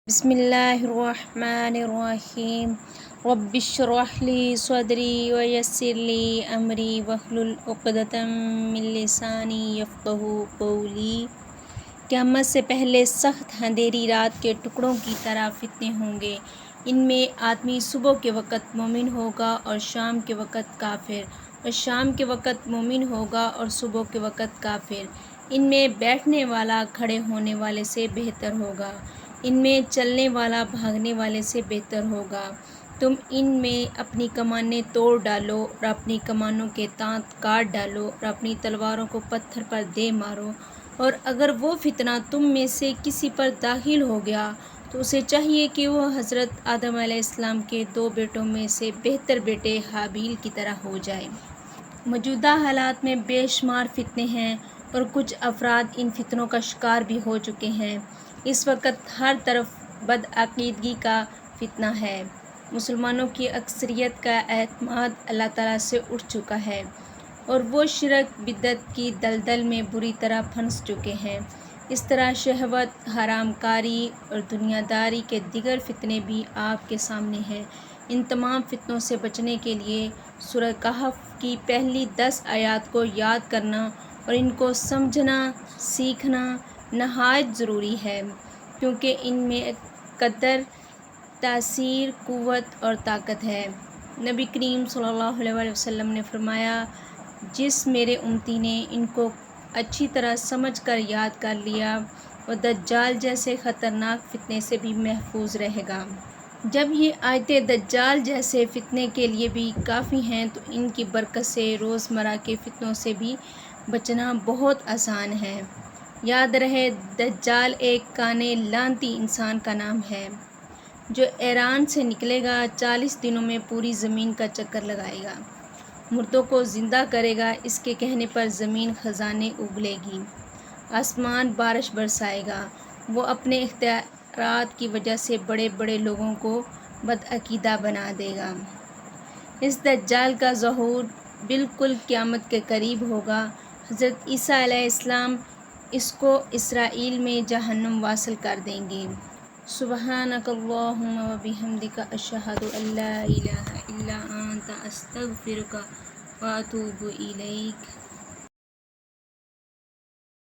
بسم اللہ الرحمن الرحیم رب اشرح لی صدری ویسر لی امری واحلل عقدۃ من لسانی یفقہوا قولی۔ قیامت سے پہلے سخت اندھیری رات کے ٹکڑوں کی طرح فتنے ہوں گے۔ ان میں آدمی صبح کے وقت مومن ہوگا اور شام کے وقت کافر، اور شام کے وقت مومن ہوگا اور صبح کے وقت کافر۔ ان میں بیٹھنے والا کھڑے ہونے والے سے بہتر ہوگا، ان میں چلنے والا بھاگنے والے سے بہتر ہوگا۔ تم ان میں اپنی کمانیں توڑ ڈالو اور اپنی کمانوں کے دانت کاٹ ڈالو اور اپنی تلواروں کو پتھر پر دے مارو، اور اگر وہ فتنہ تم میں سے کسی پر داخل ہو گیا تو اسے چاہیے کہ وہ حضرت آدم علیہ السلام کے 2 بیٹوں میں سے بہتر بیٹے حابیل کی طرح ہو جائے۔ موجودہ حالات میں بے شمار فتنے ہیں اور کچھ افراد ان فتنوں کا شکار بھی ہو چکے ہیں۔ اس وقت ہر طرف بدعقیدگی کا فتنہ ہے۔ مسلمانوں کی اکثریت کا اعتماد اللہ تعالیٰ سے اٹھ چکا ہے اور وہ شرک بدعت کی دلدل میں بری طرح پھنس چکے ہیں۔ اس طرح شہوت، حرام کاری اور دنیا داری کے دیگر فتنے بھی آپ کے سامنے ہیں۔ ان تمام فتنوں سے بچنے کے لیے سورہ کہف کی پہلی 10 آیات کو یاد کرنا اور ان کو سمجھنا سیکھنا نہایت ضروری ہے، کیونکہ ان میں قدر، تاثیر، قوت اور طاقت ہے۔ نبی کریم صلی اللہ علیہ وسلم نے فرمایا، جس میرے امتی نے ان کو اچھی طرح سمجھ کر یاد کر لیا وہ دجال جیسے خطرناک فتنے سے بھی محفوظ رہے گا۔ جب یہ آیتیں دجال جیسے فتنے کے لیے بھی کافی ہیں تو ان کی برکت سے روزمرہ کے فتنوں سے بھی بچنا بہت آسان ہے۔ یاد رہے، دجال ایک کانے لعنتی انسان کا نام ہے جو ایران سے نکلے گا، 40 دنوں میں پوری زمین کا چکر لگائے گا، مردوں کو زندہ کرے گا، اس کے کہنے پر زمین خزانے اگلے گی، آسمان بارش برسائے گا، وہ اپنے اختیارات کی وجہ سے بڑے بڑے لوگوں کو بدعقیدہ بنا دے گا۔ اس دجال کا ظہور بالکل قیامت کے قریب ہوگا۔ حضرت عیسیٰ علیہ السلام اس کو اسرائیل میں جہنم واصل کر دیں گے۔ سبحانک اللہم و بحمدک، اشہد ان لا الہ الا انت، استغفرک و اتوب الیک۔